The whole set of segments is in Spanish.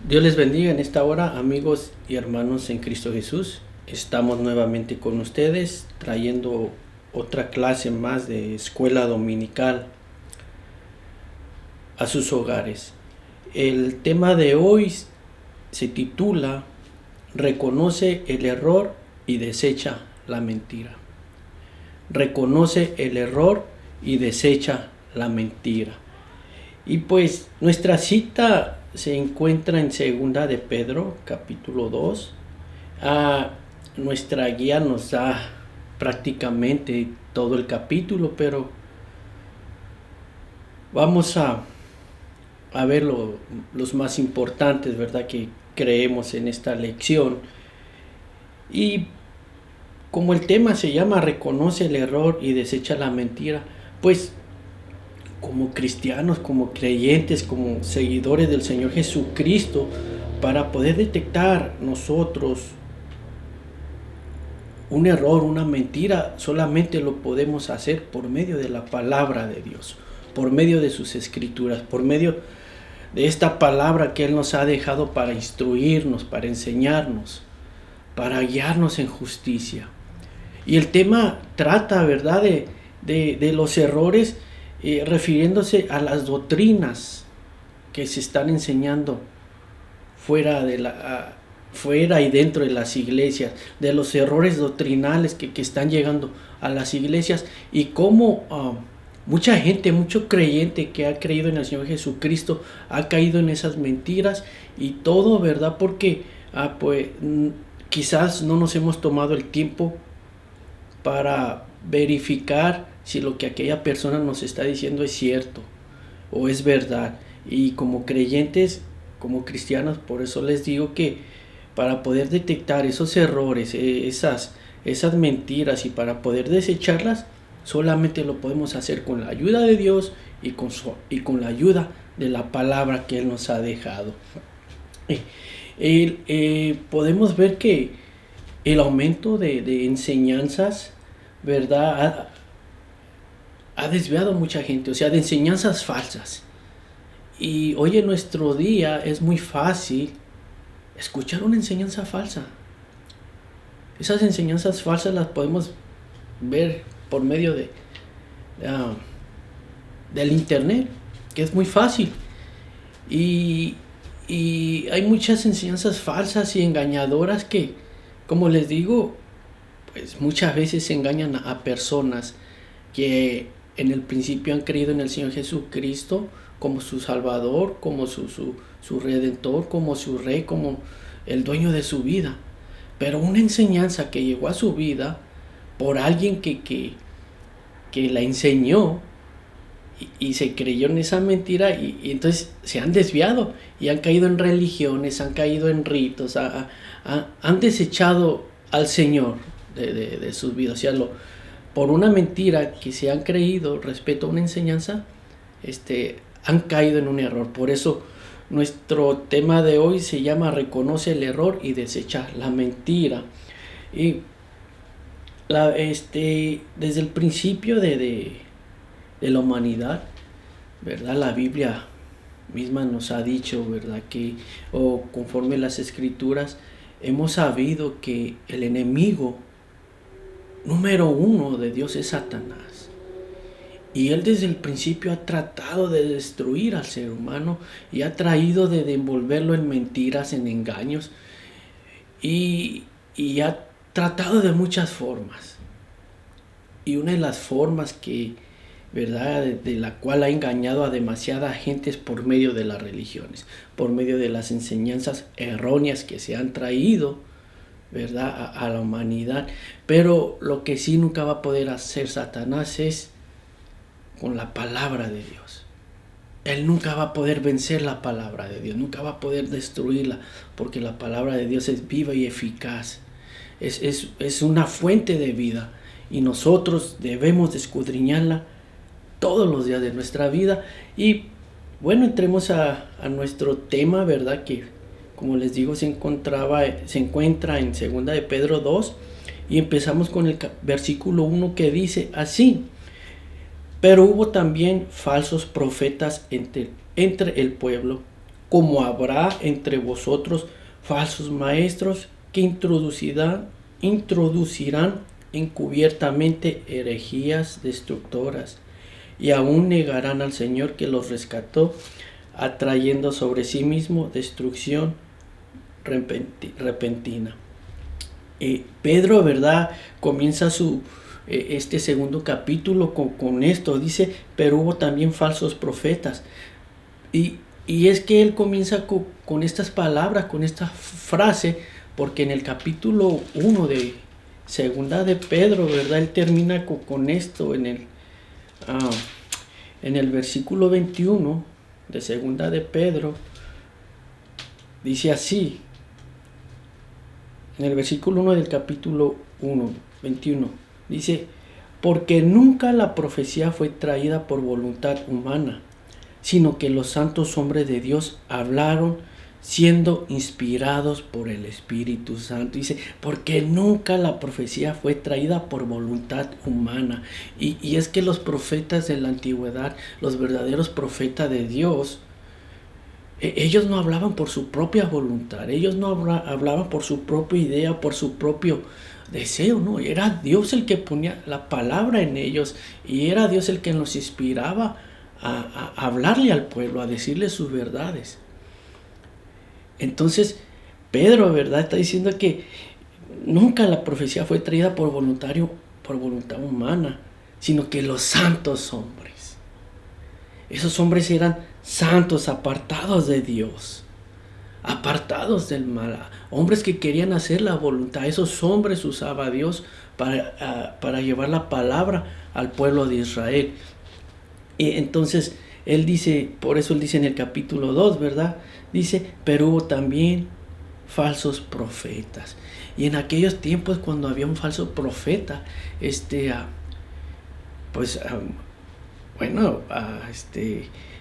Dios les bendiga en esta hora, amigos y hermanos en Cristo Jesús. Estamos nuevamente con ustedes trayendo otra clase más de escuela dominical a sus hogares. El tema de hoy se titula Reconoce el error y desecha la mentira. Reconoce el error y desecha la mentira. Y pues nuestra cita se encuentra en segunda de Pedro, capítulo 2. Nuestra guía nos da prácticamente todo el capítulo, pero vamos a ver los más importantes, ¿verdad? Que creemos en esta lección. Y como el tema se llama Reconoce el error y desecha la mentira, pues como cristianos, como creyentes, como seguidores del Señor Jesucristo, para poder detectar nosotros un error, una mentira, solamente lo podemos hacer por medio de la palabra de Dios, por medio de sus escrituras, por medio de esta palabra que Él nos ha dejado para instruirnos, para enseñarnos, para guiarnos en justicia. Y el tema trata, ¿verdad?, de los errores, refiriéndose a las doctrinas que se están enseñando fuera y dentro de las iglesias, de los errores doctrinales que están llegando a las iglesias, y cómo mucha gente, mucho creyente que ha creído en el Señor Jesucristo ha caído en esas mentiras y todo, ¿verdad? Porque pues quizás no nos hemos tomado el tiempo para verificar si lo que aquella persona nos está diciendo es cierto o es verdad. Y como creyentes, como cristianos, por eso les digo que para poder detectar esos errores, esas mentiras, y para poder desecharlas, solamente lo podemos hacer con la ayuda de Dios y con la ayuda de la palabra que Él nos ha dejado. Podemos ver que el aumento de enseñanzas, ¿verdad?, ha desviado a mucha gente, o sea, de enseñanzas falsas. Y hoy en nuestro día es muy fácil escuchar una enseñanza falsa. Esas enseñanzas falsas las podemos ver por medio del internet, que es muy fácil. Y hay muchas enseñanzas falsas y engañadoras que, como les digo, pues muchas veces engañan a personas que en el principio han creído en el Señor Jesucristo como su Salvador, como su Redentor, como su Rey, como el dueño de su vida. Pero una enseñanza que llegó a su vida por alguien que la enseñó y se creyó en esa mentira, y entonces se han desviado y han caído en religiones, han caído en ritos, han desechado al Señor de sus vidas. O sea, por una mentira que se han creído respecto a una enseñanza, han caído en un error. Por eso nuestro tema de hoy se llama Reconoce el error y desecha la mentira. Y desde el principio de la humanidad, ¿verdad?, la Biblia misma nos ha dicho, ¿verdad?, que, o conforme las escrituras, hemos sabido que el enemigo número uno de Dios es Satanás. Y él desde el principio ha tratado de destruir al ser humano y ha traído de envolverlo en mentiras, en engaños, y ha tratado de muchas formas. Y una de las formas que, ¿verdad?, de la cual ha engañado a demasiada gente es por medio de las religiones, por medio de las enseñanzas erróneas que se han traído, ¿verdad?, a la humanidad. Pero lo que sí nunca va a poder hacer Satanás es con la palabra de Dios. Él nunca va a poder vencer la palabra de Dios, nunca va a poder destruirla, porque la palabra de Dios es viva y eficaz. Es una fuente de vida, y nosotros debemos de escudriñarla todos los días de nuestra vida. Y bueno, entremos a nuestro tema, ¿verdad?, que, como les digo, se encuentra en segunda de Pedro 2, y empezamos con el versículo 1, que dice así: pero hubo también falsos profetas entre el pueblo, como habrá entre vosotros falsos maestros que introducirán encubiertamente herejías destructoras, y aún negarán al Señor que los rescató, atrayendo sobre sí mismo destrucción repentina. Pedro, ¿verdad?, comienza este segundo capítulo con esto. Dice, pero hubo también falsos profetas. Y es que él comienza con estas palabras, con esta frase, porque en el capítulo 1 de segunda de Pedro, ¿verdad?, él termina con esto en el versículo 21 de segunda de Pedro. Dice así, en el versículo 1 del capítulo 1, 21, dice, porque nunca la profecía fue traída por voluntad humana, sino que los santos hombres de Dios hablaron siendo inspirados por el Espíritu Santo. Dice, porque nunca la profecía fue traída por voluntad humana. Y es que los profetas de la antigüedad, los verdaderos profetas de Dios, ellos no hablaban por su propia voluntad, ellos no hablaban por su propia idea, por su propio deseo, no, era Dios el que ponía la palabra en ellos, y era Dios el que nos inspiraba a hablarle al pueblo, a decirle sus verdades. Entonces Pedro, ¿verdad?, está diciendo que nunca la profecía fue traída por voluntad humana, sino que los santos hombres, esos hombres eran santos, apartados de Dios, apartados del mal, hombres que querían hacer la voluntad. Esos hombres usaba a Dios para llevar la palabra al pueblo de Israel. Y entonces él dice, por eso él dice en el capítulo 2, ¿verdad?, dice, pero hubo también falsos profetas. Y en aquellos tiempos, cuando había un falso profeta,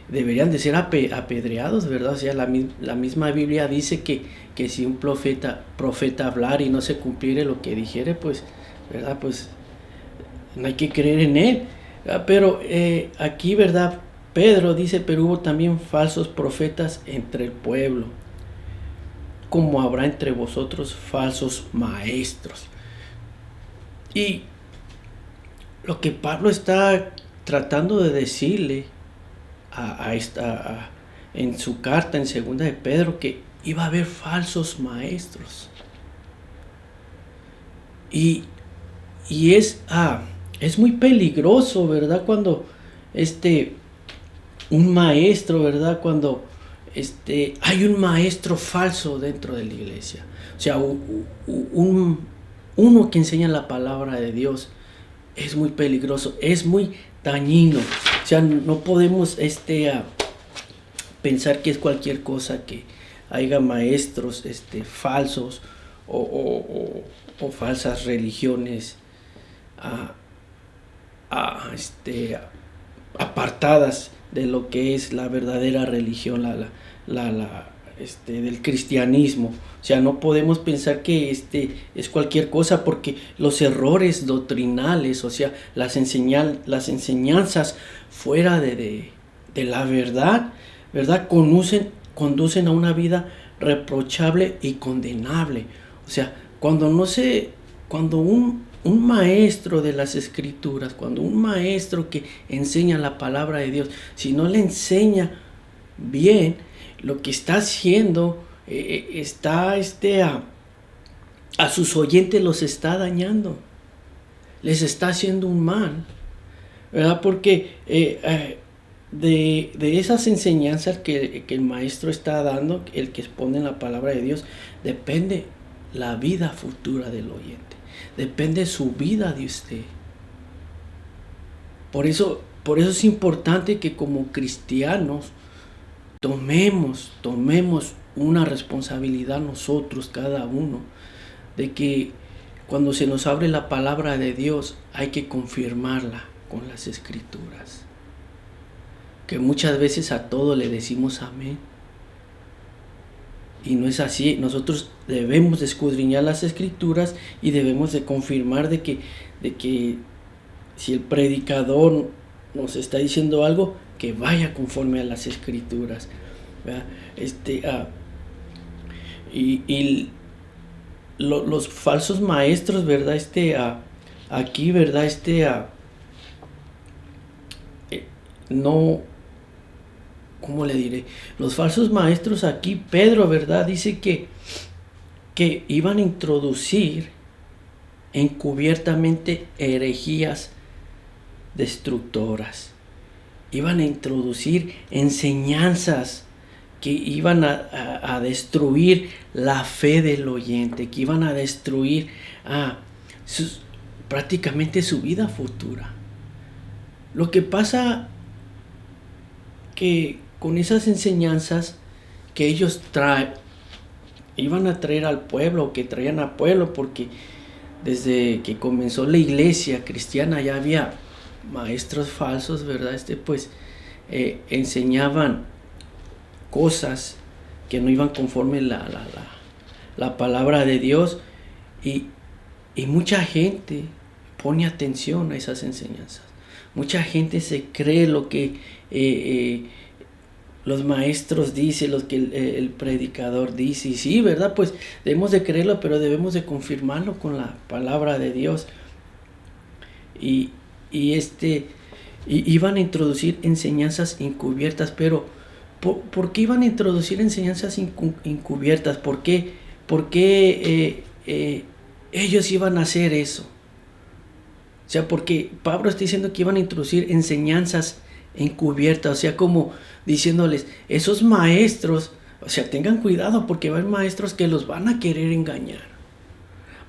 deberían de ser apedreados, ¿verdad? O sea, la misma Biblia dice que si un profeta hablara y no se cumpliere lo que dijere, pues, ¿verdad?, pues no hay que creer en él. Pero aquí, ¿verdad?, Pedro dice, pero hubo también falsos profetas entre el pueblo, como habrá entre vosotros falsos maestros. Y lo que Pablo está tratando de decirle en su carta en segunda de Pedro, que iba a haber falsos maestros. Y es muy peligroso, ¿verdad?, cuando un maestro, ¿verdad?, cuando hay un maestro falso dentro de la iglesia. O sea, uno que enseña la palabra de Dios es muy peligroso, es muy dañino. O sea, no podemos pensar que es cualquier cosa que haya maestros falsos o falsas religiones apartadas de lo que es la verdadera religión, del cristianismo. O sea, no podemos pensar que es cualquier cosa, porque los errores doctrinales, o sea, las enseñanzas fuera de la verdad, conducen a una vida reprochable y condenable. O sea, cuando un maestro de las escrituras, cuando un maestro que enseña la palabra de Dios, si no le enseña bien, lo que está haciendo, a sus oyentes los está dañando, les está haciendo un mal, ¿verdad? Porque de esas enseñanzas que el maestro está dando, el que expone la palabra de Dios, depende la vida futura del oyente, depende su vida de usted. Por eso es importante que como cristianos tomemos una responsabilidad nosotros, cada uno, de que cuando se nos abre la palabra de Dios hay que confirmarla con las escrituras. Que muchas veces a todo le decimos amén. Y no es así. Nosotros debemos de escudriñar las escrituras y debemos de confirmar de que si el predicador nos está diciendo algo, que vaya conforme a las escrituras. ¿verdad? Y los falsos maestros, ¿verdad? Aquí, ¿verdad? No, ¿cómo le diré? Los falsos maestros aquí, Pedro, ¿verdad? Dice que iban a introducir encubiertamente herejías destructoras. Iban a introducir enseñanzas que iban a destruir la fe del oyente, que iban a destruir prácticamente su vida futura. Lo que pasa que con esas enseñanzas que ellos iban a traer al pueblo, que traían al pueblo, porque desde que comenzó la iglesia cristiana ya había maestros falsos, ¿verdad? Enseñaban cosas que no iban conforme la palabra de Dios, y mucha gente pone atención a esas enseñanzas. Mucha gente se cree lo que los maestros dicen, lo que el predicador dice. Y sí, ¿verdad? Pues debemos de creerlo, pero debemos de confirmarlo con la palabra de Dios. Y iban a introducir enseñanzas encubiertas, pero ¿por qué iban a introducir enseñanzas encubiertas? ¿Por qué ellos iban a hacer eso? O sea, porque Pablo está diciendo que iban a introducir enseñanzas encubiertas, o sea, como diciéndoles, esos maestros, o sea, tengan cuidado, porque va a haber maestros que los van a querer engañar.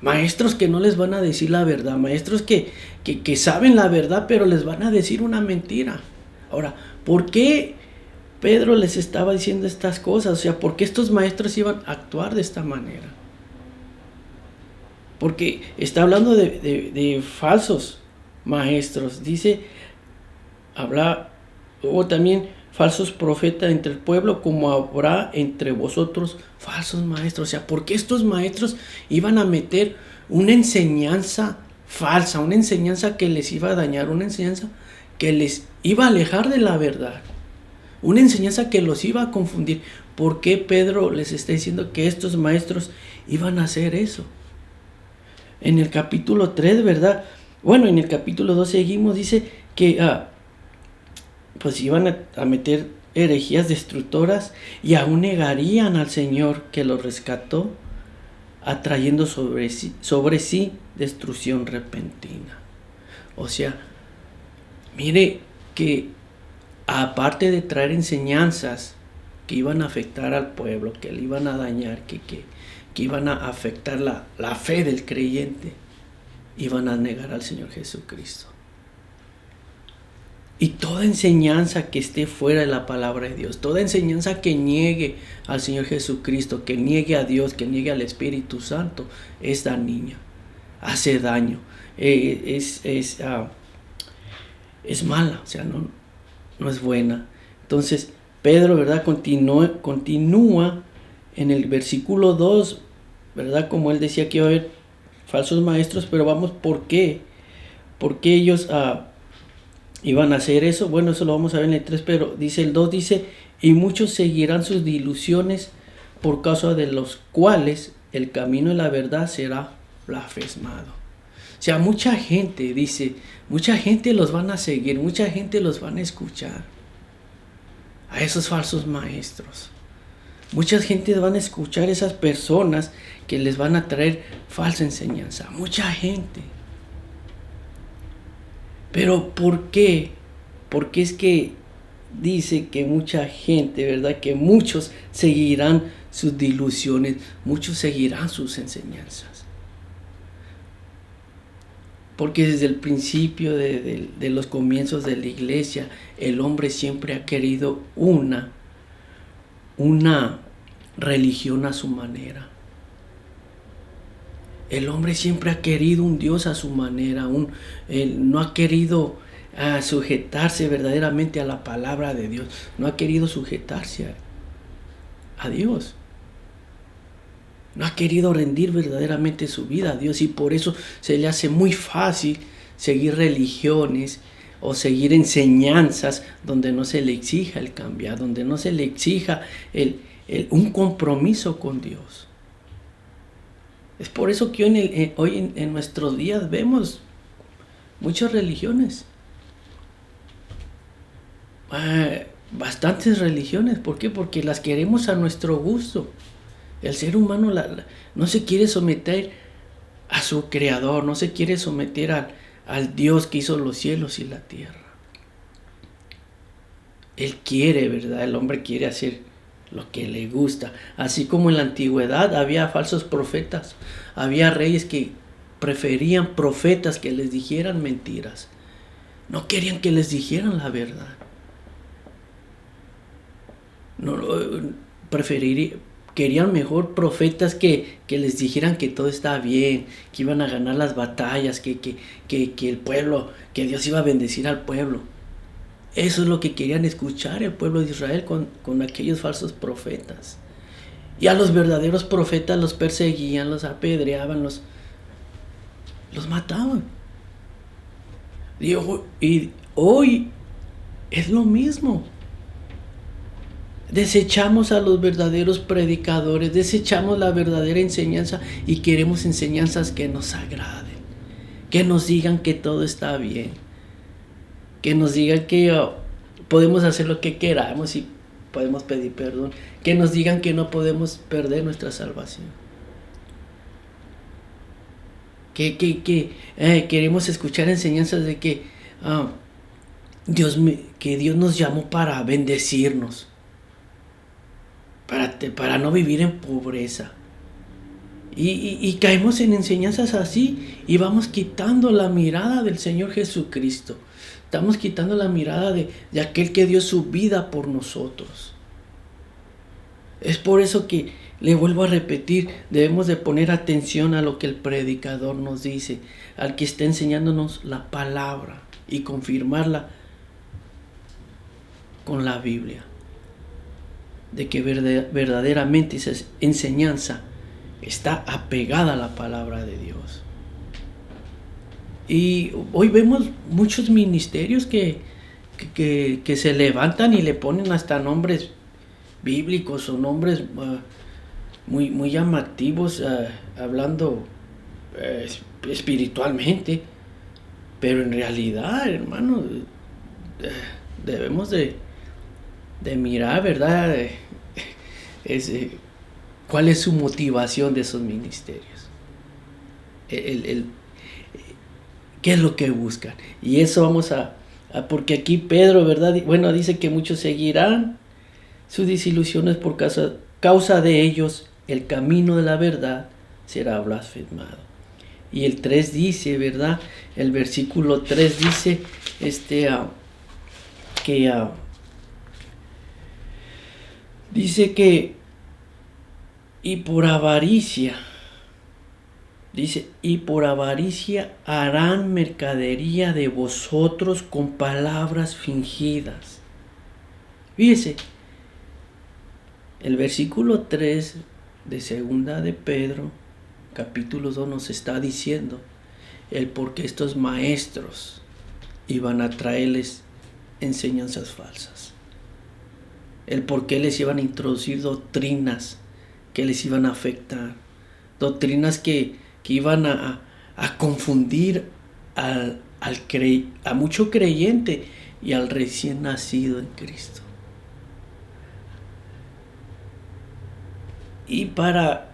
Maestros que no les van a decir la verdad, maestros que saben la verdad, pero les van a decir una mentira. Ahora, ¿por qué Pedro les estaba diciendo estas cosas? O sea, ¿por qué estos maestros iban a actuar de esta manera? Porque está hablando de falsos maestros. Dice, o también falsos profetas entre el pueblo, como habrá entre vosotros falsos maestros. O sea, ¿por qué estos maestros iban a meter una enseñanza falsa, una enseñanza que les iba a dañar, una enseñanza que les iba a alejar de la verdad, una enseñanza que los iba a confundir? ¿Por qué Pedro les está diciendo que estos maestros iban a hacer eso? En el capítulo 3, ¿verdad? Bueno, en el capítulo 2 seguimos, dice que pues iban a meter herejías destructoras y aún negarían al Señor que los rescató, atrayendo sobre sí destrucción repentina. O sea, mire que aparte de traer enseñanzas que iban a afectar al pueblo, que le iban a dañar, que iban a afectar la fe del creyente, iban a negar al Señor Jesucristo. Y toda enseñanza que esté fuera de la palabra de Dios, toda enseñanza que niegue al Señor Jesucristo, que niegue a Dios, que niegue al Espíritu Santo, es dañina, hace daño, es mala, o sea, no es buena. Entonces, Pedro, ¿verdad? Continúa en el versículo 2, ¿verdad? Como él decía que iba a haber falsos maestros, pero vamos, ¿por qué? ¿Por qué ellos iban a hacer eso? Bueno, eso lo vamos a ver en el 3, pero dice el 2, dice, y muchos seguirán sus diluciones, por causa de los cuales el camino de la verdad será blasfemado. O sea, mucha gente, dice, mucha gente los van a seguir, mucha gente los van a escuchar, a esos falsos maestros. Mucha gente van a escuchar a esas personas que les van a traer falsa enseñanza. Mucha gente. Pero ¿por qué? Porque es que dice que mucha gente, ¿verdad? Que muchos seguirán sus diluciones, muchos seguirán sus enseñanzas. Porque desde el principio de los comienzos de la iglesia, el hombre siempre ha querido una religión a su manera. El hombre siempre ha querido un Dios a su manera, no ha querido sujetarse verdaderamente a la palabra de Dios, no ha querido sujetarse a Dios, no ha querido rendir verdaderamente su vida a Dios, y por eso se le hace muy fácil seguir religiones o seguir enseñanzas donde no se le exija el cambiar, donde no se le exija un compromiso con Dios. Es por eso que hoy en nuestros días vemos muchas religiones, bastantes religiones. ¿Por qué? Porque las queremos a nuestro gusto. El ser humano no se quiere someter a su creador, no se quiere someter al Dios que hizo los cielos y la tierra. Él quiere, ¿verdad? El hombre quiere hacer lo que le gusta. Así como en la antigüedad había falsos profetas, había reyes que preferían profetas que les dijeran mentiras. No querían que les dijeran la verdad. No, querían mejor profetas que les dijeran que todo está bien, que iban a ganar las batallas, que el pueblo, que Dios iba a bendecir al pueblo. Eso es lo que querían escuchar el pueblo de Israel con aquellos falsos profetas. Y a los verdaderos profetas los perseguían, los apedreaban, los mataban. Y hoy es lo mismo. Desechamos a los verdaderos predicadores, desechamos la verdadera enseñanza y queremos enseñanzas que nos agraden, que nos digan que todo está bien, que nos digan que podemos hacer lo que queramos y podemos pedir perdón, que nos digan que no podemos perder nuestra salvación. Queremos escuchar enseñanzas de que Dios nos llamó para bendecirnos, para no vivir en pobreza. Y caemos en enseñanzas así y vamos quitando la mirada del Señor Jesucristo. Estamos quitando la mirada de aquel que dio su vida por nosotros. Es por eso que le vuelvo a repetir, debemos de poner atención a lo que el predicador nos dice, al que está enseñándonos la palabra y confirmarla con la Biblia, de que verdaderamente esa enseñanza está apegada a la palabra de Dios. Y hoy vemos muchos ministerios que se levantan y le ponen hasta nombres bíblicos o nombres muy llamativos, hablando espiritualmente, pero en realidad, hermano, debemos de mirar, ¿verdad? ¿Cuál es su motivación de esos ministerios? ¿Qué es lo que buscan? Y eso vamos porque aquí Pedro, ¿verdad? Bueno, dice que muchos seguirán sus desilusiones por causa de ellos, el camino de la verdad será blasfemado. Y el 3 dice, ¿verdad? El versículo 3 dice, dice que, y por avaricia, dice, y por avaricia harán mercadería de vosotros con palabras fingidas. Fíjese, el versículo 3 de segunda de Pedro, capítulo 2, nos está diciendo el por qué estos maestros iban a traerles enseñanzas falsas. El por qué les iban a introducir doctrinas que les iban a afectar. Doctrinas que iban a confundir a mucho creyente y al recién nacido en Cristo. Y para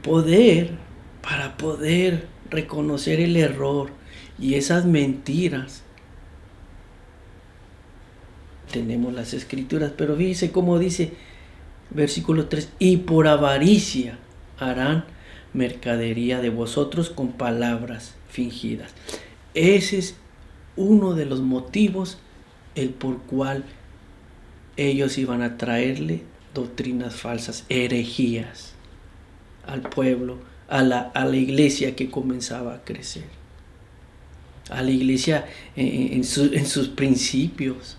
poder reconocer el error y esas mentiras, tenemos las escrituras, pero fíjese cómo dice versículo 3, y por avaricia harán mercadería de vosotros con palabras fingidas. Ese es uno de los motivos el por cual ellos iban a traerle doctrinas falsas, herejías al pueblo, a la iglesia que comenzaba a crecer, a la iglesia en sus principios.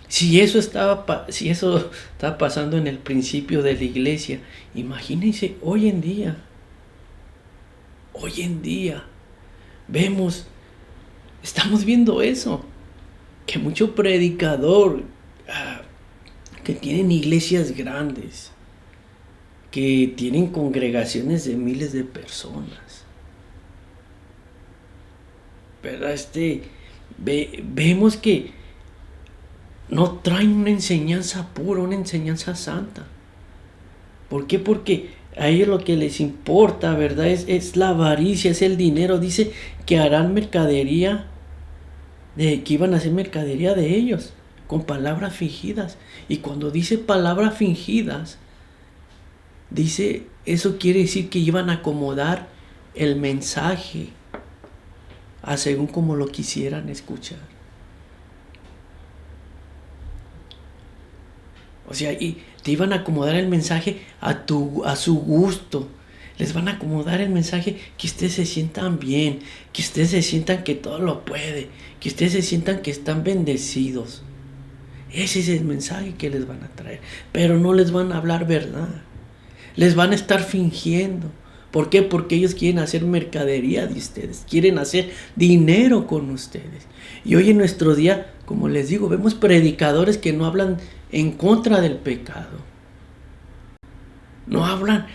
Si eso estaba pasando en el principio de la iglesia, imagínense hoy en día vemos Estamos viendo eso, que mucho predicador, que tienen iglesias grandes, que tienen congregaciones de miles de personas, ¿verdad? Vemos que no traen una enseñanza pura, una enseñanza santa. ¿Por qué? Porque a ellos lo que les importa, ¿verdad? Es la avaricia, es el dinero. Dice que harán mercadería, que iban a hacer mercadería de ellos, con palabras fingidas. Y cuando dice palabras fingidas, dice, eso quiere decir que iban a acomodar el mensaje a según como lo quisieran escuchar. O sea, y te iban a acomodar el mensaje a su gusto. Les van a acomodar el mensaje que ustedes se sientan bien, que ustedes se sientan que todo lo puede, que ustedes se sientan que están bendecidos. Ese es el mensaje que les van a traer. Pero no les van a hablar verdad. Les van a estar fingiendo. ¿Por qué? Porque ellos quieren hacer mercadería de ustedes. Quieren hacer dinero con ustedes. Y hoy en nuestro día, como les digo, vemos predicadores que no hablan en contra del pecado. Hablan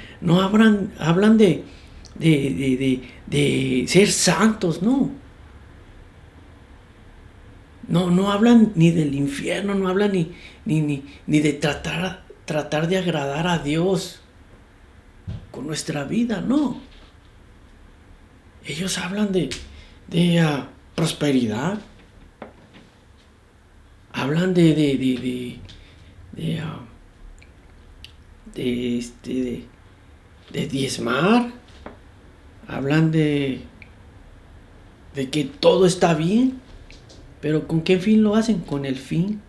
de ser santos, no. No hablan ni del infierno, no hablan ni de tratar de agradar a Dios con nuestra vida, no. Ellos hablan de prosperidad, hablan de diezmar, hablan de que todo está bien, pero ¿con qué fin lo hacen? Con el fin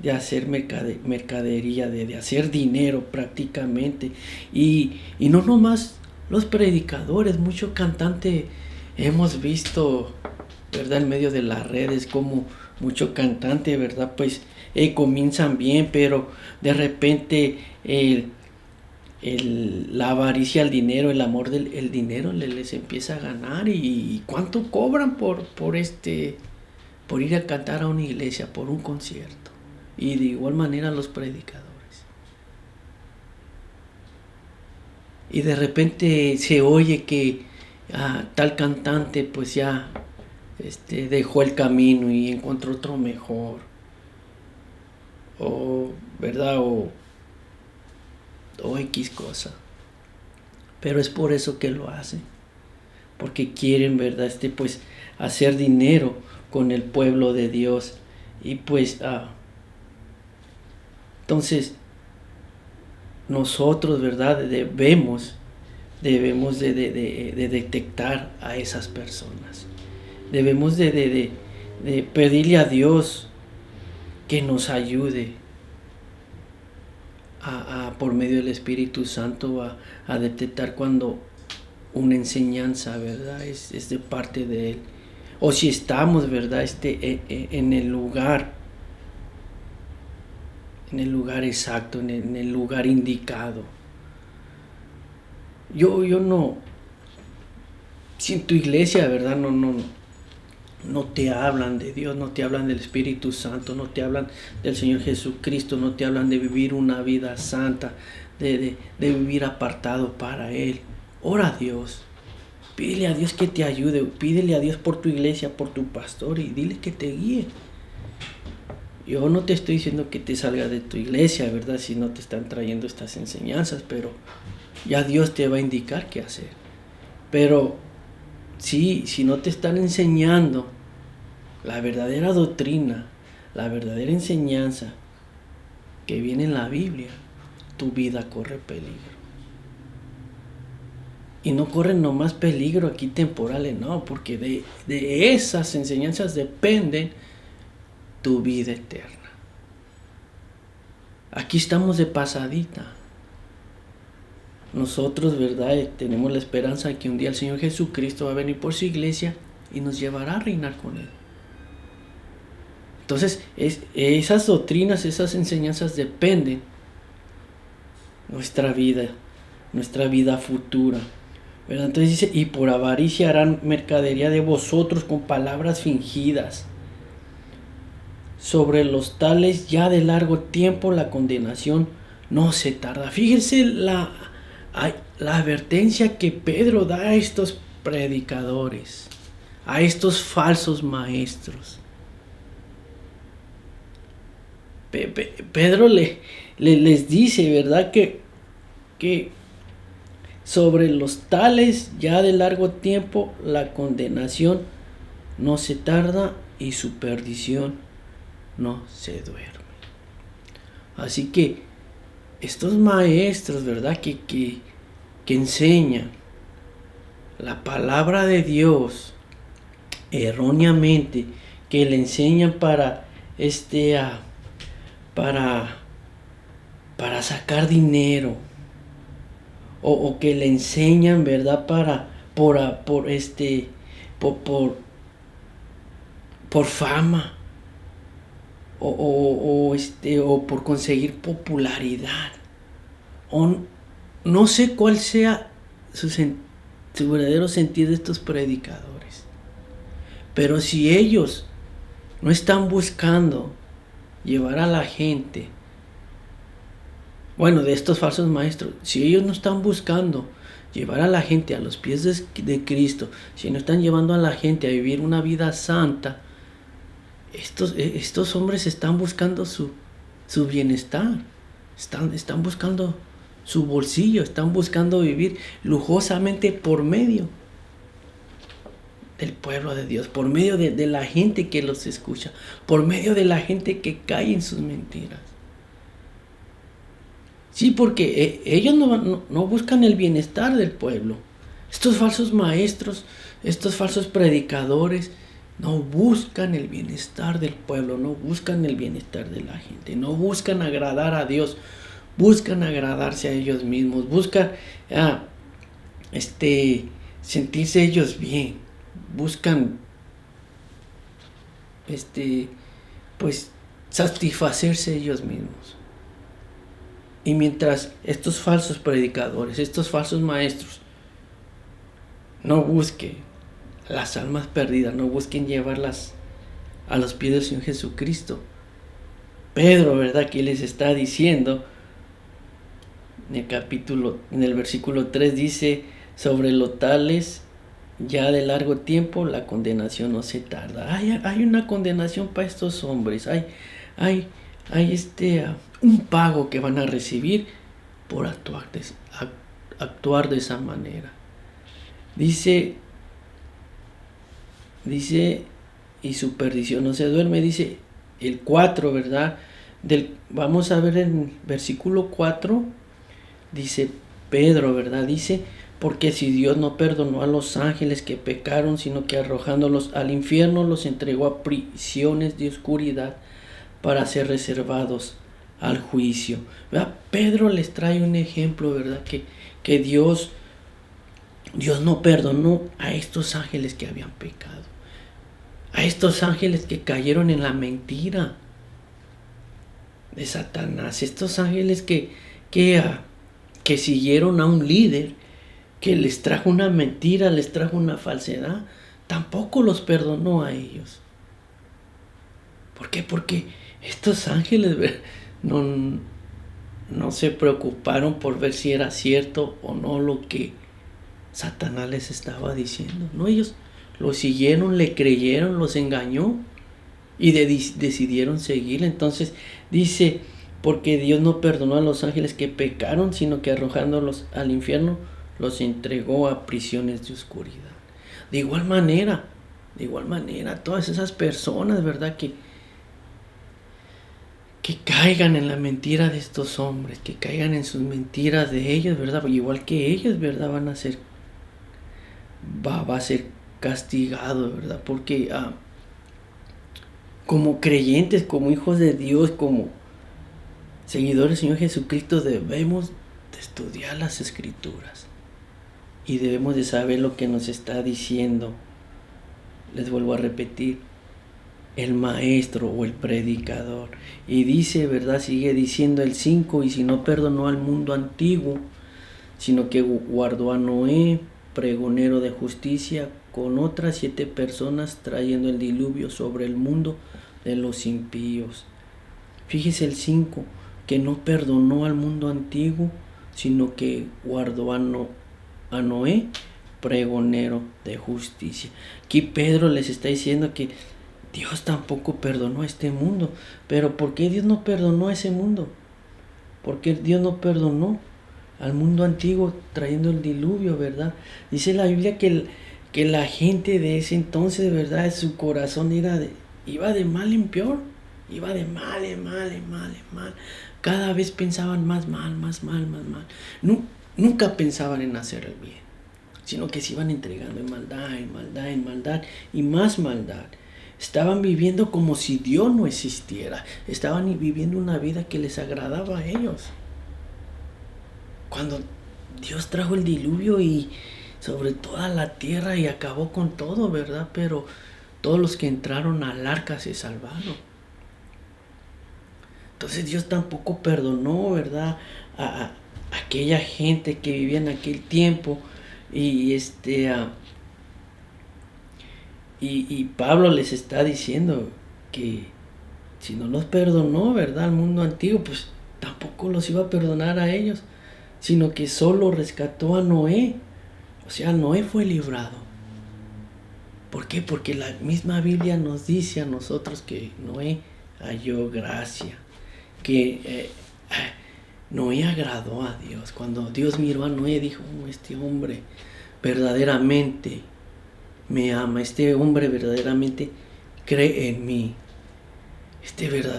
de hacer mercadería, de hacer dinero prácticamente. Y no nomás los predicadores, mucho cantante hemos visto, ¿verdad? En medio de las redes, como mucho cantante, ¿verdad? Pues comienzan bien, pero de repente la avaricia al dinero, el amor del dinero les empieza a ganar. ¿Y cuánto cobran por ir a cantar a una iglesia, por un concierto? Y de igual manera los predicadores. Y de repente se oye que tal cantante pues ya dejó el camino y encontró otro mejor. O, ¿verdad? O X cosa. Pero es por eso que lo hacen. Porque quieren, ¿verdad? Pues hacer dinero con el pueblo de Dios. Y pues entonces nosotros, ¿verdad? Debemos de detectar a esas personas. Debemos de pedirle a Dios que nos ayude por medio del Espíritu Santo a detectar cuando una enseñanza, ¿verdad? Es de parte de Él. O si estamos, ¿verdad? En el lugar exacto, en el lugar indicado. Yo no, si en tu iglesia, ¿verdad? No te hablan de Dios, no te hablan del Espíritu Santo, no te hablan del Señor Jesucristo, no te hablan de vivir una vida santa, de vivir apartado para Él. Ora a Dios, pídele a Dios que te ayude, pídele a Dios por tu iglesia, por tu pastor, y dile que te guíe. Yo no te estoy diciendo que te salga de tu iglesia, ¿verdad? Si no te están trayendo estas enseñanzas, pero ya Dios te va a indicar qué hacer. Pero si no te están enseñando la verdadera doctrina, la verdadera enseñanza que viene en la Biblia, tu vida corre peligro. Y no corren nomás peligro aquí temporales, no, porque de esas enseñanzas dependen tu vida eterna. Aquí estamos de pasadita. Nosotros, ¿verdad? Tenemos la esperanza de que un día el Señor Jesucristo va a venir por su iglesia y nos llevará a reinar con Él. Entonces, esas doctrinas, esas enseñanzas dependen nuestra vida futura, ¿verdad? Entonces dice, y por avaricia harán mercadería de vosotros con palabras fingidas. Sobre los tales ya de largo tiempo la condenación no se tarda. Fíjense la advertencia que Pedro da a estos predicadores, a estos falsos maestros. Pedro les dice, ¿verdad? Que sobre los tales ya de largo tiempo la condenación no se tarda y su perdición no se duerme. Así que estos maestros, ¿verdad? Que enseñan la palabra de Dios erróneamente, que le enseñan para sacar dinero, o que le enseñan, ¿verdad? Por fama, o por conseguir popularidad, o no sé cuál sea su verdadero sentido de estos predicadores. Pero si ellos no están buscando llevar a la gente, bueno, de estos falsos maestros, si ellos no están buscando llevar a la gente a los pies de Cristo, si no están llevando a la gente a vivir una vida santa, estos hombres están buscando su bienestar, están buscando su bolsillo, están buscando vivir lujosamente por medio del pueblo de Dios, por medio de la gente que los escucha, por medio de la gente que cae en sus mentiras. Sí, porque ellos no buscan el bienestar del pueblo. Estos falsos maestros, estos falsos predicadores, no buscan el bienestar del pueblo, no buscan el bienestar de la gente, no buscan agradar a Dios, buscan agradarse a ellos mismos, buscan sentirse ellos bien, buscan pues satisfacerse ellos mismos. Y mientras estos falsos predicadores, estos falsos maestros no busquen las almas perdidas, no busquen llevarlas a los pies del Señor Jesucristo, Pedro, ¿verdad? Que les está diciendo en el versículo 3 dice, sobre lo tales ya de largo tiempo la condenación no se tarda. Hay una condenación para estos hombres, hay un pago que van a recibir por actuar de esa manera. Dice, y su perdición no se duerme, dice el 4, ¿verdad? Vamos a ver en versículo 4, dice Pedro, ¿verdad? Dice, porque si Dios no perdonó a los ángeles que pecaron, sino que arrojándolos al infierno los entregó a prisiones de oscuridad para ser reservados al juicio, ¿verdad? Pedro les trae un ejemplo, ¿verdad? Que Dios no perdonó a estos ángeles que habían pecado, a estos ángeles que cayeron en la mentira de Satanás, estos ángeles que siguieron a un líder que les trajo una mentira, les trajo una falsedad, tampoco los perdonó a ellos. ¿Por qué? Porque estos ángeles no se preocuparon por ver si era cierto o no lo que Satanás les estaba diciendo. No, ellos lo siguieron, le creyeron, los engañó y decidieron seguir. Entonces dice, porque Dios no perdonó a los ángeles que pecaron, sino que arrojándolos al infierno los entregó a prisiones de oscuridad. De igual manera, todas esas personas, ¿verdad? Que caigan en la mentira de estos hombres, que caigan en sus mentiras de ellos, ¿verdad? Igual que ellos, ¿verdad? Va a ser castigado, ¿verdad? Porque como creyentes, como hijos de Dios, como seguidores del Señor Jesucristo, debemos de estudiar las Escrituras y debemos de saber lo que nos está diciendo. Les vuelvo a repetir, el maestro o el predicador. Y dice, ¿verdad? Sigue diciendo el 5, y si no perdonó al mundo antiguo, sino que guardó a Noé, pregonero de justicia, con otras 7 personas trayendo el diluvio sobre el mundo de los impíos. Fíjese el 5, que no perdonó al mundo antiguo, sino que guardó a Noé, pregonero de justicia. Aquí Pedro les está diciendo que Dios tampoco perdonó a este mundo. Pero ¿por qué Dios no perdonó a ese mundo? ¿Por qué Dios no perdonó al mundo antiguo trayendo el diluvio, verdad? Dice la Biblia que la gente de ese entonces, verdad, su corazón iba de mal en peor. Iba de mal en mal en mal en mal. Cada vez pensaban más mal, más mal, más mal. Nunca pensaban en hacer el bien, sino que se iban entregando en maldad, en maldad, en maldad y más maldad. Estaban viviendo como si Dios no existiera. Estaban viviendo una vida que les agradaba a ellos. Cuando Dios trajo el diluvio y sobre toda la tierra y acabó con todo, ¿verdad? Pero todos los que entraron al arca se salvaron. Entonces Dios tampoco perdonó, ¿verdad? A aquella gente que vivía en aquel tiempo. Y Pablo les está diciendo que si no los perdonó, ¿verdad? Al mundo antiguo, pues tampoco los iba a perdonar a ellos, sino que solo rescató a Noé. O sea, Noé fue librado. ¿Por qué? Porque la misma Biblia nos dice a nosotros que Noé halló gracia, que Noé agradó a Dios. Cuando Dios miró a Noé, dijo, este hombre verdaderamente me ama, este hombre verdaderamente cree en mí,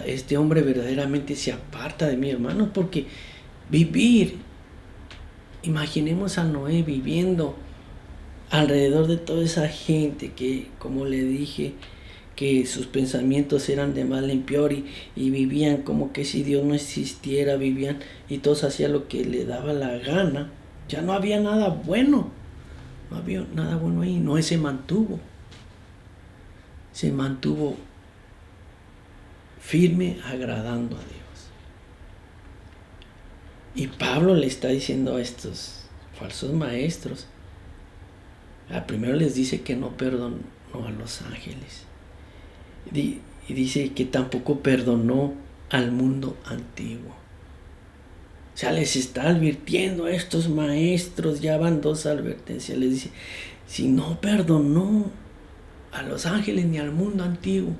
este hombre verdaderamente se aparta de mí, hermanos, porque imaginemos a Noé viviendo alrededor de toda esa gente que, como le dije, que sus pensamientos eran de mal en peor y vivían como que si Dios no existiera, vivían y todos hacían lo que le daba la gana. Ya no había nada bueno, no había nada bueno ahí. Noé se mantuvo firme, agradando a Dios. Y Pablo le está diciendo a estos falsos maestros, primero les dice que no perdonó a los ángeles. Y dice que tampoco perdonó al mundo antiguo. O sea, les está advirtiendo a estos maestros, ya van 2 advertencias. Les dice, si no perdonó a los ángeles ni al mundo antiguo,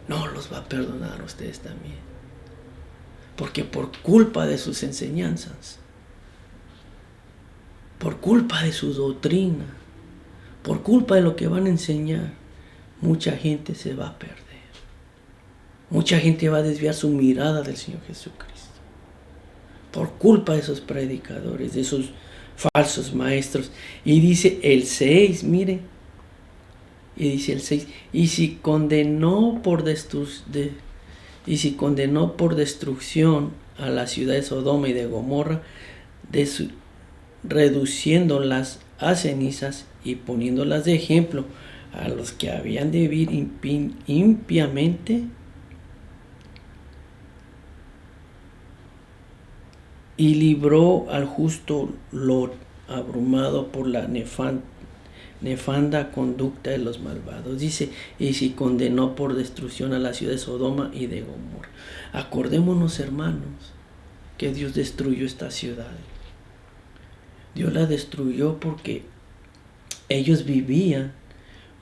no los va a perdonar a ustedes también. Porque por culpa de sus enseñanzas, por culpa de su doctrina, por culpa de lo que van a enseñar, mucha gente se va a perder. Mucha gente va a desviar su mirada del Señor Jesucristo. Por culpa de esos predicadores, de esos falsos maestros. Y dice el 6, mire. Y dice el 6, y si condenó por destrucción a la ciudad de Sodoma y de Gomorra, reduciéndolas a cenizas y poniéndolas de ejemplo a los que habían de vivir impiamente, y libró al justo Lot, abrumado por la nefanda conducta de los malvados. Dice, y si condenó por destrucción a la ciudad de Sodoma y de Gomorra. Acordémonos, hermanos, que Dios destruyó esta ciudad. Dios la destruyó porque ellos vivían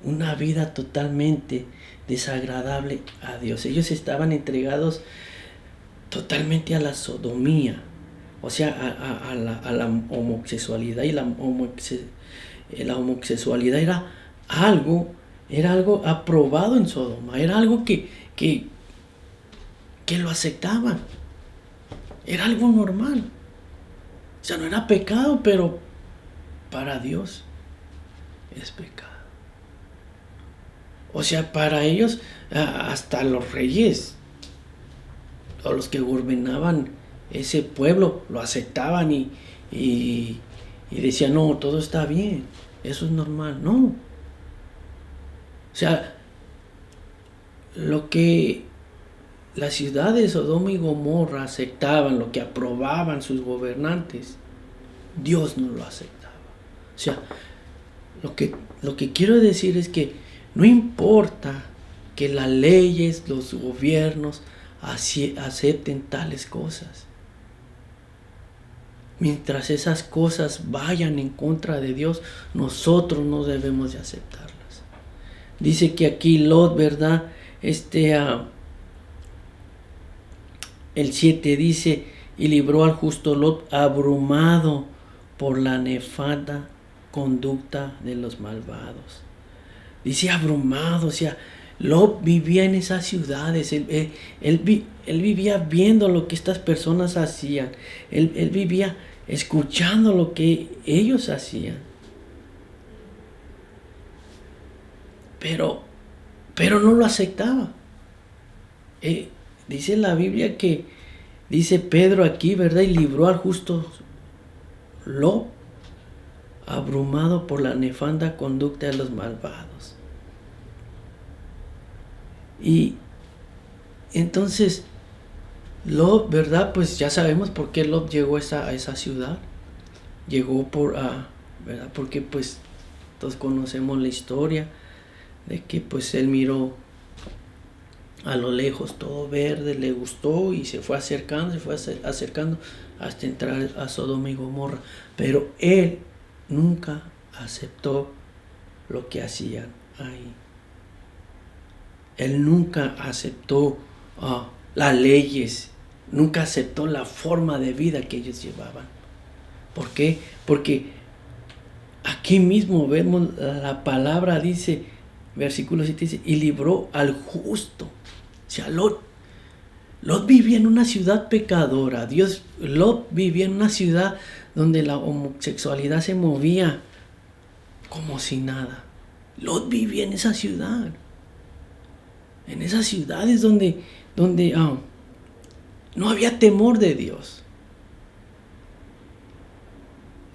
una vida totalmente desagradable a Dios. Ellos estaban entregados totalmente a la sodomía, o sea, a la homosexualidad. Y la homosexualidad era algo aprobado en Sodoma, era algo que lo aceptaban, era algo normal. O sea, no era pecado, pero para Dios es pecado. O sea, para ellos, hasta los reyes o los que gobernaban ese pueblo lo aceptaban y decían, no, todo está bien, eso es normal. No. O sea, lo que las ciudades de Sodoma y Gomorra aceptaban, lo que aprobaban sus gobernantes, Dios no lo aceptaba. O sea, lo que quiero decir es que no importa que las leyes, los gobiernos acepten tales cosas. Mientras esas cosas vayan en contra de Dios, nosotros no debemos de aceptarlas. Dice que aquí Lot, ¿verdad? El 7 dice, y libró al justo Lot abrumado por la nefanda conducta de los malvados. Dice abrumado, o sea, Lot vivía en esas ciudades, él vivía viendo lo que estas personas hacían, él vivía escuchando lo que ellos hacían. Pero no lo aceptaba. Dice la Biblia que, dice Pedro aquí, ¿verdad? Y libró al justo Lot, abrumado por la nefanda conducta de los malvados. Y entonces Lot, ¿verdad? Pues ya sabemos por qué Lot llegó a esa ciudad. Llegó ¿verdad? Porque pues todos conocemos la historia de que pues él miró a lo lejos todo verde, le gustó y se fue acercando hasta entrar a Sodoma y Gomorra. Pero él nunca aceptó lo que hacían ahí. Él nunca aceptó las leyes, nunca aceptó la forma de vida que ellos llevaban. ¿Por qué? Porque aquí mismo vemos la palabra, dice, versículo 7 dice, y libró al justo. O sea, Lot vivía en una ciudad pecadora. Lot vivía en una ciudad donde la homosexualidad se movía como si nada. Lot vivía en esa ciudad. En esas ciudades donde no había temor de Dios.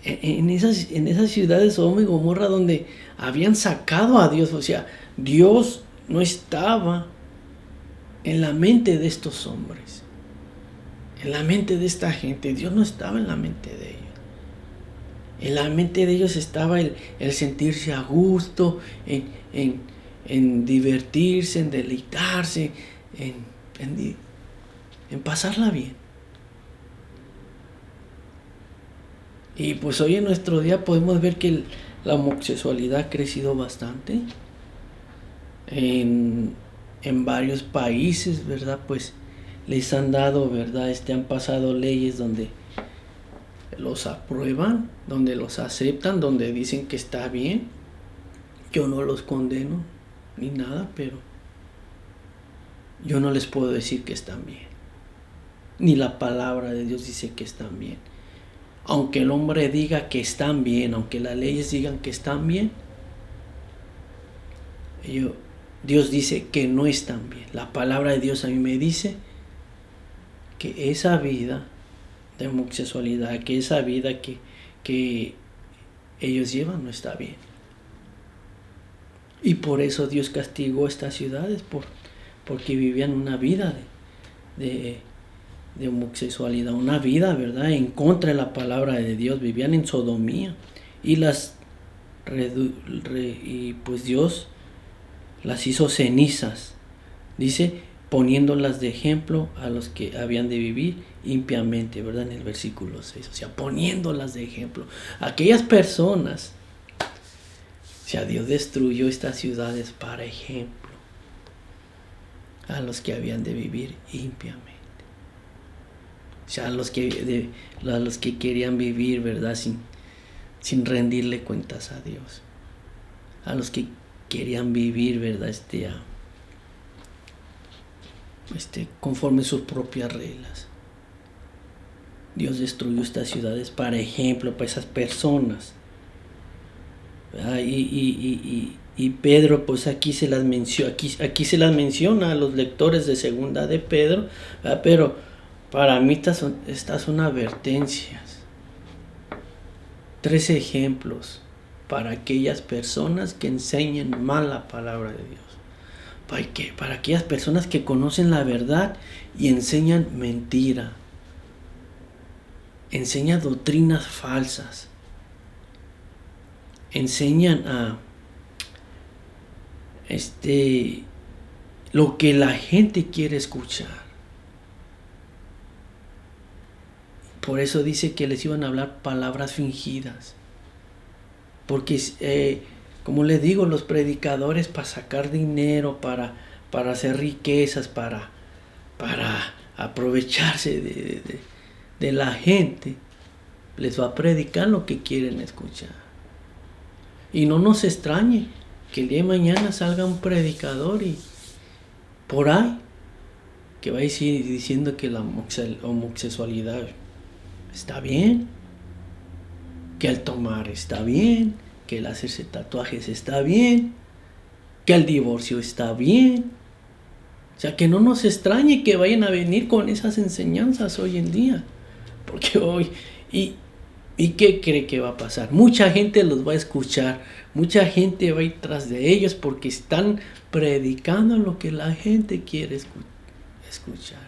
En esas ciudades Sodoma y Gomorra donde habían sacado a Dios. O sea, Dios no estaba en la mente de estos hombres, en la mente de esta gente. Dios no estaba en la mente de ellos. En la mente de ellos estaba el sentirse a gusto, en divertirse, en deleitarse, en pasarla bien. Y pues hoy en nuestro día podemos ver que la homosexualidad ha crecido bastante en varios países, ¿verdad? Pues les han dado, ¿verdad? Han pasado leyes donde los aprueban, donde los aceptan, donde dicen que está bien. Yo no los condeno ni nada, pero yo no les puedo decir que están bien. Ni la palabra de Dios dice que están bien. Aunque el hombre diga que están bien, aunque las leyes digan que están bien, Dios dice que no están bien. La palabra de Dios a mí me dice que esa vida de homosexualidad, que esa vida que ellos llevan no está bien. Y por eso Dios castigó estas ciudades, porque vivían una vida de homosexualidad, una vida, ¿verdad?, en contra de la palabra de Dios. Vivían en sodomía y pues Dios las hizo cenizas, dice, poniéndolas de ejemplo a los que habían de vivir impiamente, ¿verdad? En el versículo 6, o sea, poniéndolas de ejemplo. Aquellas personas, o sea, Dios destruyó estas ciudades para ejemplo a los que habían de vivir impiamente. O sea, a los que querían vivir, ¿verdad?, sin rendirle cuentas a Dios. A los que querían vivir, ¿verdad?, conforme sus propias reglas. Dios destruyó estas ciudades para ejemplo, para esas personas. Y Pedro, pues aquí se las menciona a los lectores de segunda de Pedro, ¿verdad? Pero para mí estas son advertencias. 3 ejemplos para aquellas personas que enseñan mal la palabra de Dios. Para aquellas personas que conocen la verdad y enseñan mentira. Enseñan doctrinas falsas. enseñan a lo que la gente quiere escuchar. Por eso dice que les iban a hablar palabras fingidas. Porque, como les digo, los predicadores para sacar dinero, para hacer riquezas, para aprovecharse de la gente, les va a predicar lo que quieren escuchar. Y no nos extrañe que el día de mañana salga un predicador y por ahí que va a ir diciendo que la homosexualidad está bien, que el tomar está bien, que el hacerse tatuajes está bien, que el divorcio está bien. O sea, que no nos extrañe que vayan a venir con esas enseñanzas hoy en día. Porque hoy... ¿Y qué cree que va a pasar? Mucha gente los va a escuchar, mucha gente va a ir tras de ellos porque están predicando lo que la gente quiere escuchar.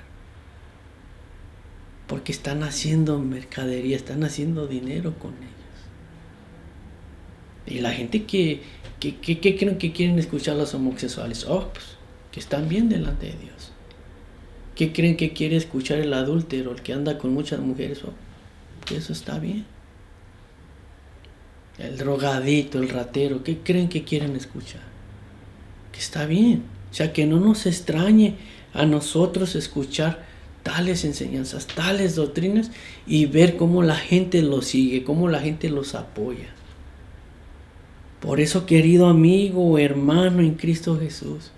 Porque están haciendo mercadería, están haciendo dinero con ellos. Y la gente ¿qué creen que quieren escuchar los homosexuales? Pues que están bien delante de Dios. ¿Qué creen que quiere escuchar el adúltero, el que anda con muchas mujeres? Que eso está bien. El drogadito, el ratero, ¿qué creen que quieren escuchar? Que está bien. O sea, que no nos extrañe a nosotros escuchar tales enseñanzas, tales doctrinas y ver cómo la gente los sigue, cómo la gente los apoya. Por eso, querido amigo o hermano en Cristo Jesús,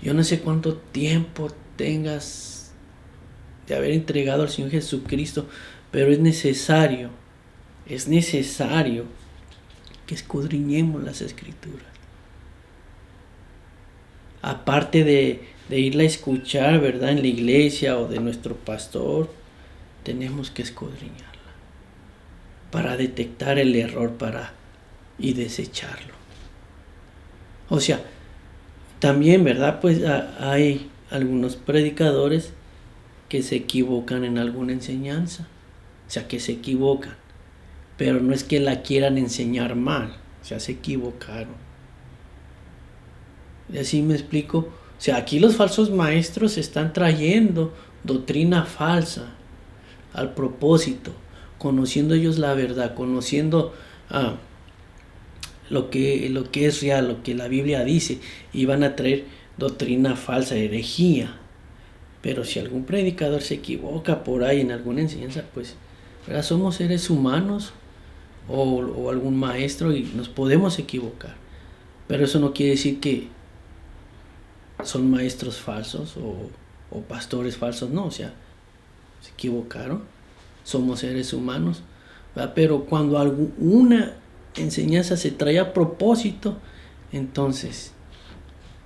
yo no sé cuánto tiempo tengas de haber entregado al Señor Jesucristo, pero es necesario que escudriñemos las Escrituras. Aparte de irla a escuchar, ¿verdad?, en la iglesia o de nuestro pastor, tenemos que escudriñarla para detectar el error y desecharlo. O sea, también, ¿verdad?, pues hay algunos predicadores que se equivocan en alguna enseñanza. O sea, que se equivocan. Pero no es que la quieran enseñar mal. O sea, se equivocaron. Y así me explico. O sea, aquí los falsos maestros están trayendo doctrina falsa al propósito, conociendo ellos la verdad, conociendo lo que es real, lo que la Biblia dice, y van a traer doctrina falsa, herejía. Pero si algún predicador se equivoca por ahí en alguna enseñanza, pues, ¿verdad?, somos seres humanos o algún maestro y nos podemos equivocar. Pero eso no quiere decir que son maestros falsos o pastores falsos, no, o sea, se equivocaron, somos seres humanos, ¿verdad? Pero cuando alguna enseñanza se trae a propósito, entonces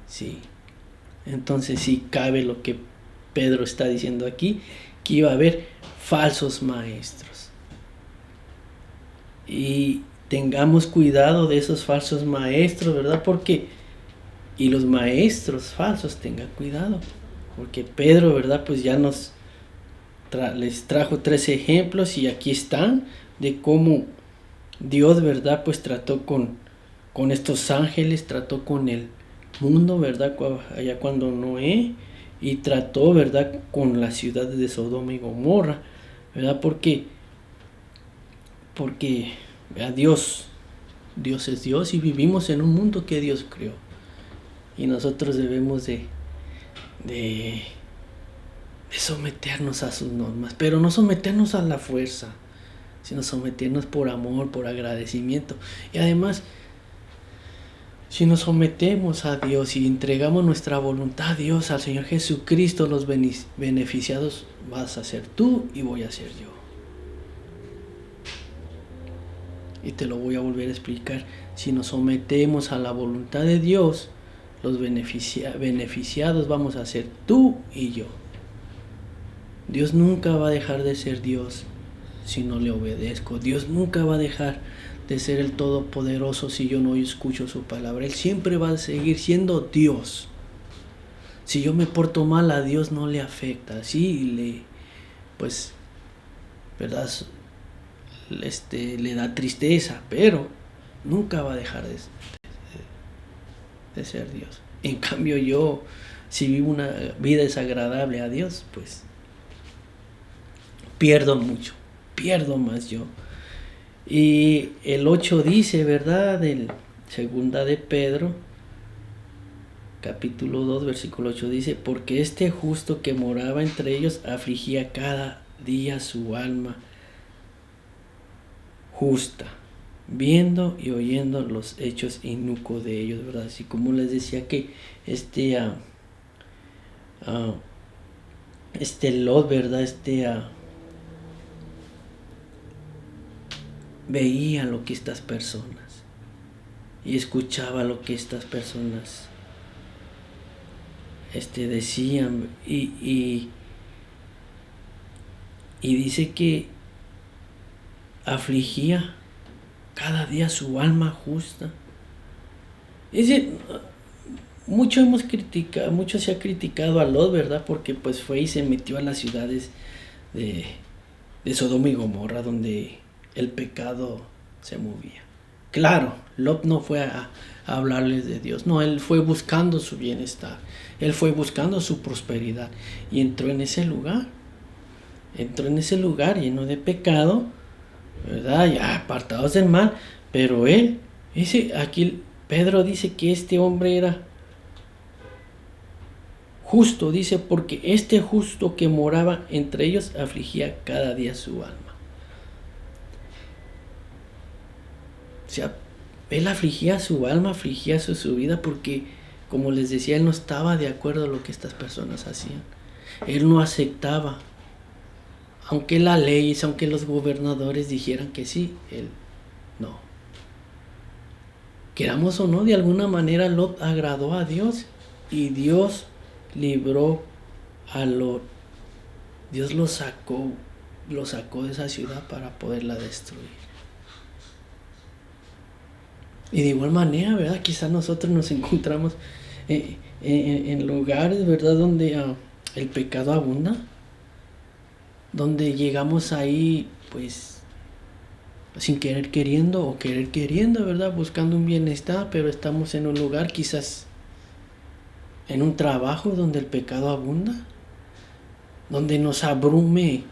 sí cabe lo que Pedro está diciendo aquí, que iba a haber falsos maestros. Y tengamos cuidado de esos falsos maestros, ¿verdad? Y los maestros falsos tengan cuidado. Porque Pedro, ¿verdad?, pues ya les trajo 3 ejemplos y aquí están de cómo Dios, ¿verdad?, pues trató con estos ángeles, trató con el mundo, ¿verdad?, allá cuando Noé, y trató, ¿verdad?, con las ciudades de Sodoma y Gomorra, ¿verdad? Porque Dios es Dios y vivimos en un mundo que Dios creó. Y nosotros debemos de someternos a sus normas, pero no someternos a la fuerza, sino someternos por amor, por agradecimiento. Y además, si nos sometemos a Dios y entregamos nuestra voluntad a Dios, al Señor Jesucristo, los beneficiados vas a ser tú y voy a ser yo. Y te lo voy a volver a explicar. Si nos sometemos a la voluntad de Dios, los beneficiados vamos a ser tú y yo. Dios nunca va a dejar de ser Dios si no le obedezco. Dios nunca va a dejar de ser el Todopoderoso si yo no escucho su palabra. Él siempre va a seguir siendo Dios. Si yo me porto mal, a Dios no le afecta. Sí, ¿verdad?, le da tristeza, pero nunca va a dejar de ser Dios. En cambio yo, si vivo una vida desagradable a Dios, pues pierdo mucho, pierdo más yo. Y el 8 dice, ¿verdad? Del segunda de Pedro, capítulo 2, versículo 8 dice, porque este justo que moraba entre ellos afligía cada día su alma justa, viendo y oyendo los hechos inicuos de ellos, ¿verdad? Así como les decía que este Lot, ¿verdad? Veía lo que estas personas y escuchaba lo que estas personas decían y dice que afligía cada día su alma justa. Mucho se ha criticado a Lot, ¿verdad? Porque pues fue y se metió a las ciudades de Sodoma y Gomorra, donde el pecado se movía. Claro, Lot no fue a hablarles de Dios, no, él fue buscando su bienestar, él fue buscando su prosperidad y entró en ese lugar lleno de pecado, ¿verdad? Ya apartados del mal, pero él, aquí Pedro dice que este hombre era justo, dice, porque este justo que moraba entre ellos afligía cada día su alma. O sea, él afligía su alma, afligía su vida, porque, como les decía, él no estaba de acuerdo a lo que estas personas hacían. Él no aceptaba. Aunque la ley, aunque los gobernadores dijeran que sí, él no. Queramos o no, de alguna manera Lot agradó a Dios y Dios libró a Lot. Dios lo sacó de esa ciudad para poderla destruir. Y de igual manera, ¿verdad? Quizás nosotros nos encontramos en lugares, ¿verdad? Donde el pecado abunda. Donde llegamos ahí, pues, sin querer queriendo o querer queriendo, ¿verdad? Buscando un bienestar, pero estamos en un lugar, quizás en un trabajo donde el pecado abunda. Donde nos abrume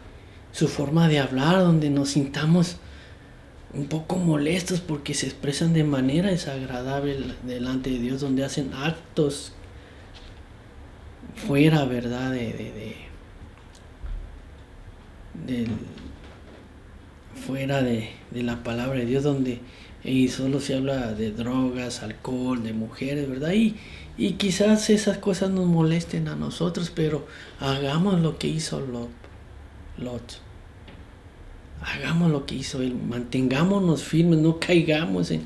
su forma de hablar, donde nos sintamos un poco molestos porque se expresan de manera desagradable delante de Dios, donde hacen actos fuera, ¿verdad? Fuera de la palabra de Dios, donde solo se habla de drogas, alcohol, de mujeres, ¿verdad? Y quizás esas cosas nos molesten a nosotros, pero hagamos lo que hizo Lot. Hagamos lo que hizo él, mantengámonos firmes, no caigamos en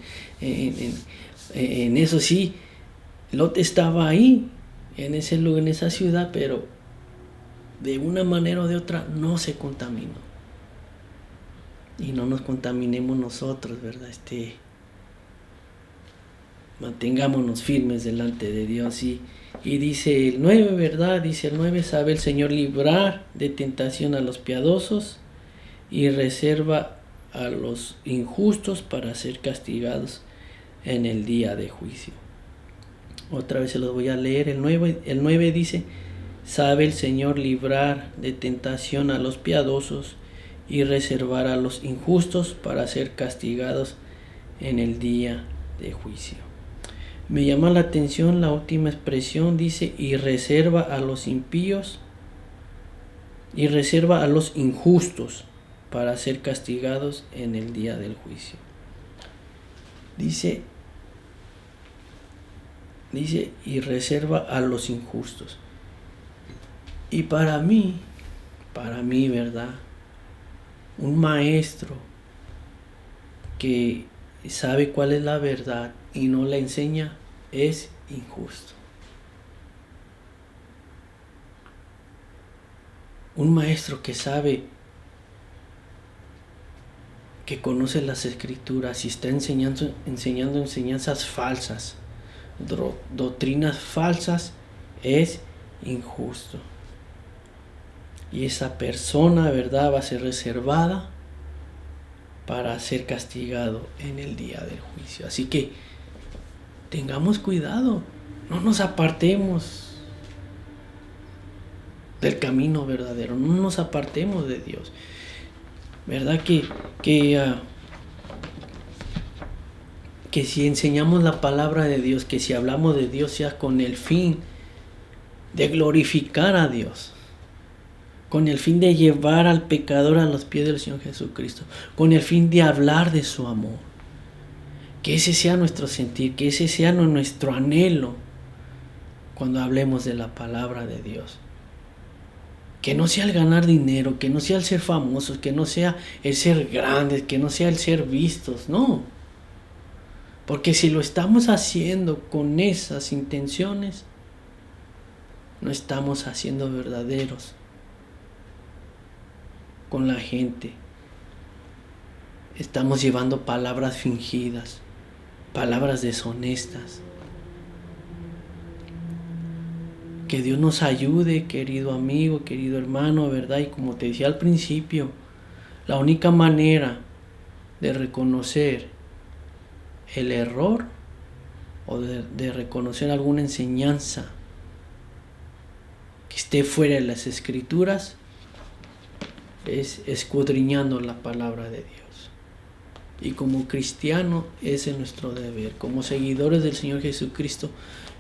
eso. Sí, Lot estaba ahí, en ese lugar, en esa ciudad, pero de una manera o de otra no se contaminó. Y no nos contaminemos nosotros, ¿verdad? Mantengámonos firmes delante de Dios. Y dice el 9, ¿verdad? Dice el 9, sabe el Señor librar de tentación a los piadosos y reserva a los injustos para ser castigados en el día de juicio. Otra vez se los voy a leer. El 9 dice, sabe el Señor librar de tentación a los piadosos y reservar a los injustos para ser castigados en el día de juicio. Me llama la atención la última expresión, dice, y reserva a los impíos y reserva a los injustos para ser castigados en el día del juicio. Dice, y reserva a los injustos. Y para mí, ¿verdad? Un maestro que sabe cuál es la verdad y no la enseña es injusto. Un maestro que sabe, que conoce las escrituras y está enseñando enseñanzas falsas, doctrinas falsas, es injusto. Y esa persona, ¿verdad?, va a ser reservada para ser castigado en el día del juicio. Así que tengamos cuidado, no nos apartemos del camino verdadero, no nos apartemos de Dios. ¿Verdad? Que si enseñamos la palabra de Dios, que si hablamos de Dios, sea con el fin de glorificar a Dios, con el fin de llevar al pecador a los pies del Señor Jesucristo, con el fin de hablar de su amor. Que ese sea nuestro sentir, que ese sea nuestro anhelo cuando hablemos de la palabra de Dios. Que no sea el ganar dinero, que no sea el ser famosos, que no sea el ser grandes, que no sea el ser vistos, no. Porque si lo estamos haciendo con esas intenciones, no estamos haciendo verdaderos con la gente. Estamos llevando palabras fingidas, palabras deshonestas. Que Dios nos ayude, querido amigo, querido hermano, ¿verdad? Y como te decía al principio, la única manera de reconocer el error o de reconocer alguna enseñanza que esté fuera de las Escrituras es escudriñando la palabra de Dios. Y como cristiano ese es nuestro deber, como seguidores del Señor Jesucristo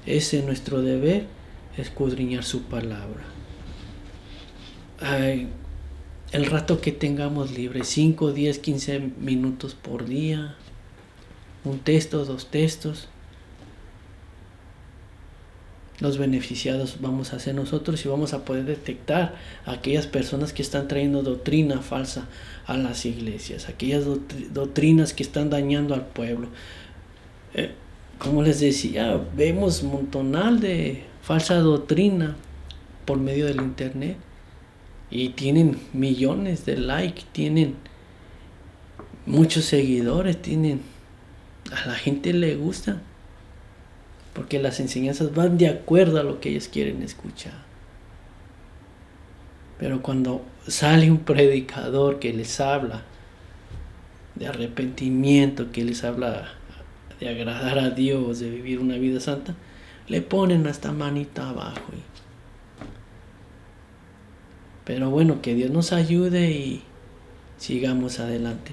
ese es nuestro deber, escudriñar su palabra. El rato que tengamos libre, 5, 10, 15 minutos por día, un texto, 2 textos, los beneficiados vamos a ser nosotros y vamos a poder detectar a aquellas personas que están trayendo doctrina falsa a las iglesias, aquellas doctrinas que están dañando al pueblo. Como les decía, vemos un montonal de falsa doctrina por medio del internet y tienen millones de likes, tienen muchos seguidores, a la gente le gusta porque las enseñanzas van de acuerdo a lo que ellos quieren escuchar. Pero cuando sale un predicador que les habla de arrepentimiento, que les habla de agradar a Dios, de vivir una vida santa, le ponen hasta manita abajo. Pero bueno, que Dios nos ayude y sigamos adelante.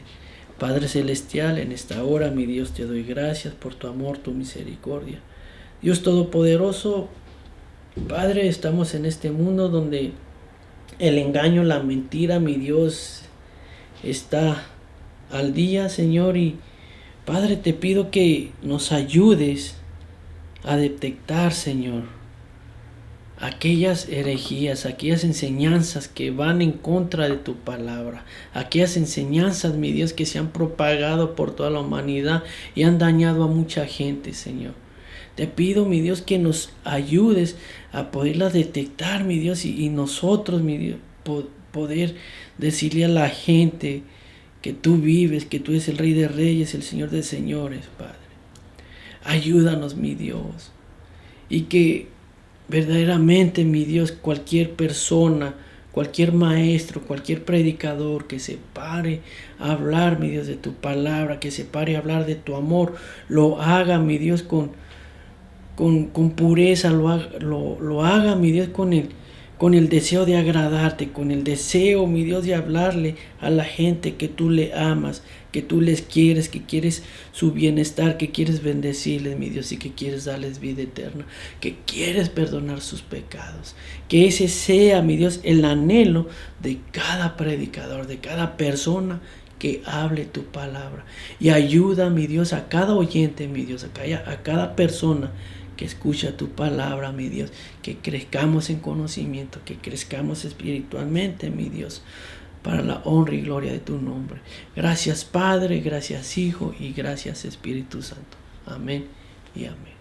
Padre Celestial, en esta hora, mi Dios, te doy gracias por tu amor, tu misericordia. Dios Todopoderoso, Padre, estamos en este mundo donde el engaño, la mentira, mi Dios, está al día, Señor, y Padre, te pido que nos ayudes a detectar, Señor, aquellas herejías, aquellas enseñanzas que van en contra de tu palabra, aquellas enseñanzas, mi Dios, que se han propagado por toda la humanidad y han dañado a mucha gente, Señor. Te pido, mi Dios, que nos ayudes a poderlas detectar, mi Dios, y nosotros, mi Dios, poder decirle a la gente que tú vives, que tú eres el Rey de Reyes, el Señor de Señores, Padre. Ayúdanos, mi Dios, y que verdaderamente, mi Dios, cualquier persona, cualquier maestro, cualquier predicador que se pare a hablar, mi Dios, de tu palabra, que se pare a hablar de tu amor, lo haga, mi Dios, con pureza, lo haga, mi Dios, con el deseo de agradarte, con el deseo, mi Dios, de hablarle a la gente que tú le amas, que tú les quieres, que quieres su bienestar, que quieres bendecirles, mi Dios, y que quieres darles vida eterna, que quieres perdonar sus pecados. Que ese sea, mi Dios, el anhelo de cada predicador, de cada persona que hable tu palabra. Y ayuda, mi Dios, a cada oyente, mi Dios, a cada persona que escucha tu palabra, mi Dios, que crezcamos en conocimiento, que crezcamos espiritualmente, mi Dios, para la honra y gloria de tu nombre. Gracias, Padre, gracias, Hijo, y gracias, Espíritu Santo. Amén y amén.